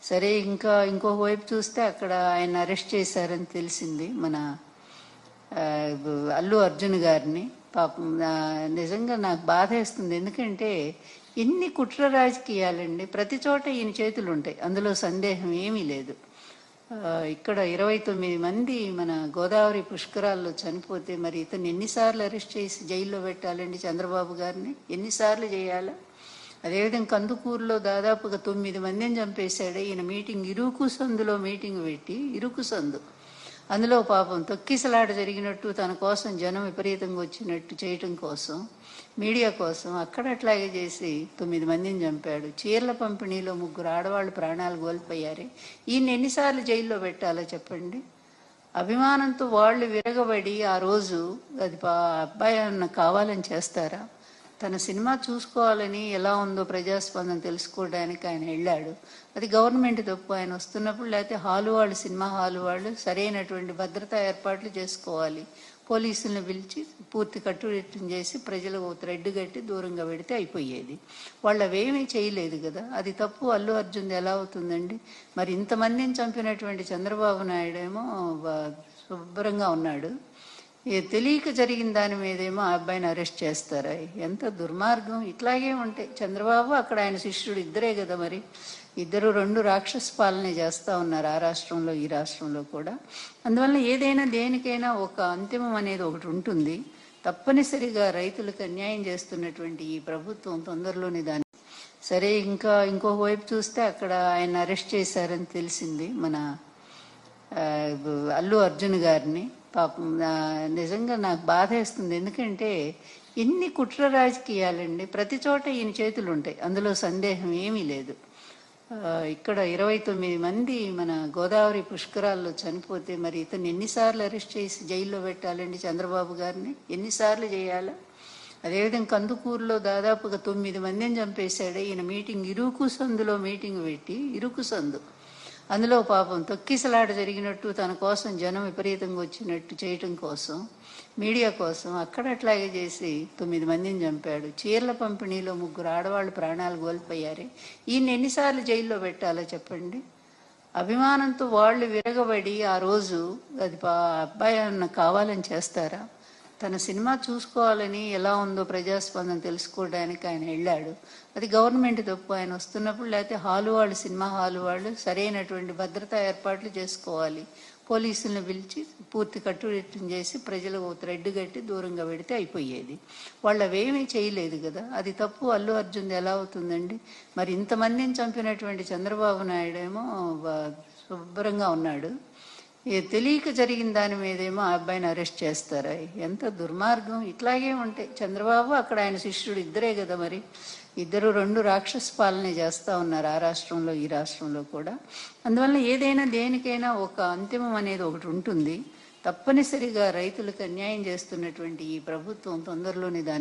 సరే ఇంకొక వైపు చూస్తే అక్కడ ఆయన అరెస్ట్ చేశారని తెలిసింది మన ఆ, అల్లు అర్జున్ గారిని. పాపం నిజంగా నాకు బాధ వేస్తుంది. ఎందుకంటే ఎన్ని కుట్ర రాజకీయాలండి, ప్రతి చోట ఈయన చేతులు ఉంటాయి, అందులో సందేహం ఏమీ లేదు. ఇక్కడ 29 మంది మన గోదావరి పుష్కరాల్లో చనిపోతే మరి ఇతను ఎన్నిసార్లు అరెస్ట్ చేసి జైల్లో పెట్టాలండి? చంద్రబాబు గారిని ఎన్నిసార్లు చేయాలా? అదేవిధంగా కందుకూరులో దాదాపుగా 9 మందిని చంపేశాడు ఈయన. ఇరుకు సందులో మీటింగ్ పెట్టి, ఇరుకు సందు, అందులో పాపం తొక్కిసలాట జరిగినట్టు, తన కోసం జనం విపరీతంగా వచ్చినట్టు చేయటం కోసం, మీడియా కోసం అక్కడ అట్లాగే చేసి 9 మందిని చంపాడు. చీరల పంపిణీలో 3 ఆడవాళ్ళు ప్రాణాలు కోల్పోయారే. ఈయన ఎన్నిసార్లు జైల్లో పెట్టాలో చెప్పండి? అభిమానంతో వాళ్ళు విరగబడి ఆ రోజు అది అబ్బాయి అన్న కావాలని చేస్తారా? తన సినిమా చూసుకోవాలని, ఎలా ఉందో ప్రజాస్పందన తెలుసుకోవడానికి ఆయన వెళ్ళాడు. అది గవర్నమెంట్ తప్పు. ఆయన వస్తున్నప్పుడు లేకపోతే సినిమా హాలు వాళ్ళు సరైనటువంటి భద్రతా ఏర్పాట్లు చేసుకోవాలి. పోలీసులను పిలిచి పూర్తి కట్టుదిట్టం చేసి ప్రజలకు థ్రెడ్ కట్టి దూరంగా పెడితే అయిపోయేది. వాళ్ళు అవేమీ చేయలేదు కదా. అది తప్పు అల్లు అర్జున్ ఎలా అవుతుందండి? మరి ఇంతమందిని చంపినటువంటి చంద్రబాబు నాయుడు ఏమో శుభ్రంగా ఉన్నాడు. తెలియక జరిగిన దాని మీదేమో ఆ అబ్బాయిని అరెస్ట్ చేస్తారా? ఎంత దుర్మార్గం! ఇట్లాగే ఉంటాయి. చంద్రబాబు అక్కడ ఆయన శిష్యుడు ఇద్దరే కదా, మరి ఇద్దరు 2 రాక్షస పాలనే చేస్తూ ఉన్నారు, ఆ రాష్ట్రంలో ఈ రాష్ట్రంలో కూడా. అందువల్ల ఏదైనా దేనికైనా ఒక అంతిమం అనేది ఒకటి ఉంటుంది. తప్పనిసరిగా రైతులకు అన్యాయం చేస్తున్నటువంటి ఈ ప్రభుత్వం తొందరలోనే దాన్ని సరే ఇంకొక వైపు చూస్తే అక్కడ ఆయన అరెస్ట్ చేశారని తెలిసింది మన అల్లు అర్జున్ గారిని. పాపం నిజంగా నాకు బాధ వేస్తుంది. ఎందుకంటే ఎన్ని కుట్ర రాజకీయాలండి, ప్రతి చోట ఈయన చేతులు ఉంటాయి, అందులో సందేహం ఏమీ లేదు. ఇక్కడ 29 మంది మన గోదావరి పుష్కరాల్లో చనిపోతే మరి ఇతను ఎన్నిసార్లు అరెస్ట్ చేసి జైల్లో పెట్టాలండి? చంద్రబాబు గారిని ఎన్నిసార్లు చేయాలా? అదేవిధంగా కందుకూరులో దాదాపుగా 9 మందిని చంపేశాడు ఈయన. ఇరుకు సందులో మీటింగ్ పెట్టి, ఇరుకు సందు, అందులో పాపం తొక్కిసలాట జరిగినట్టు, తన కోసం జనం విపరీతంగా వచ్చినట్టు చేయటం కోసం, మీడియా కోసం అక్కడ అట్లాగే చేసి 9 మందిని చంపాడు. చీరల పంపిణీలో 3 ఆడవాళ్ళు ప్రాణాలు కోల్పోయారే. ఈయన ఎన్నిసార్లు జైల్లో పెట్టాలో చెప్పండి? అభిమానంతో వాళ్ళు విరగబడి ఆ రోజు అది అబ్బాయి అన్న కావాలని చేస్తారా? తన సినిమా చూసుకోవాలని, ఎలా ఉందో ప్రజాస్పందన తెలుసుకోవడానికి ఆయన వెళ్ళాడు. అది గవర్నమెంట్ తప్పు. ఆయన వస్తున్నప్పుడు లేకపోతే సినిమా హాలు వాళ్ళు సరైనటువంటి భద్రతా ఏర్పాట్లు చేసుకోవాలి. పోలీసులను పిలిచి పూర్తి కట్టుదిట్టం చేసి ప్రజలకు థ్రెడ్ కట్టి దూరంగా పెడితే అయిపోయేది. వాళ్ళు అవేమీ చేయలేదు కదా. అది తప్పు అల్లు అర్జున్ ఎలా అవుతుందండి? మరి ఇంతమందిని చంపినటువంటి చంద్రబాబు నాయుడు ఏమో శుభ్రంగా ఉన్నాడు. తెలియక జరిగిన దాని మీదేమో ఆ అబ్బాయిని అరెస్ట్ చేస్తారా? ఎంత దుర్మార్గం! ఇట్లాగే ఉంటాయి. చంద్రబాబు అక్కడ ఆయన శిష్యుడు ఇద్దరే కదా, మరి ఇద్దరు 2 రాక్షస పాలనే చేస్తూ ఉన్నారు, ఆ రాష్ట్రంలో ఈ రాష్ట్రంలో కూడా. అందువల్ల ఏదైనా దేనికైనా ఒక అంతిమం అనేది ఒకటి ఉంటుంది. తప్పనిసరిగా రైతులకు అన్యాయం చేస్తున్నటువంటి ఈ ప్రభుత్వం తొందరలోనే దాన్ని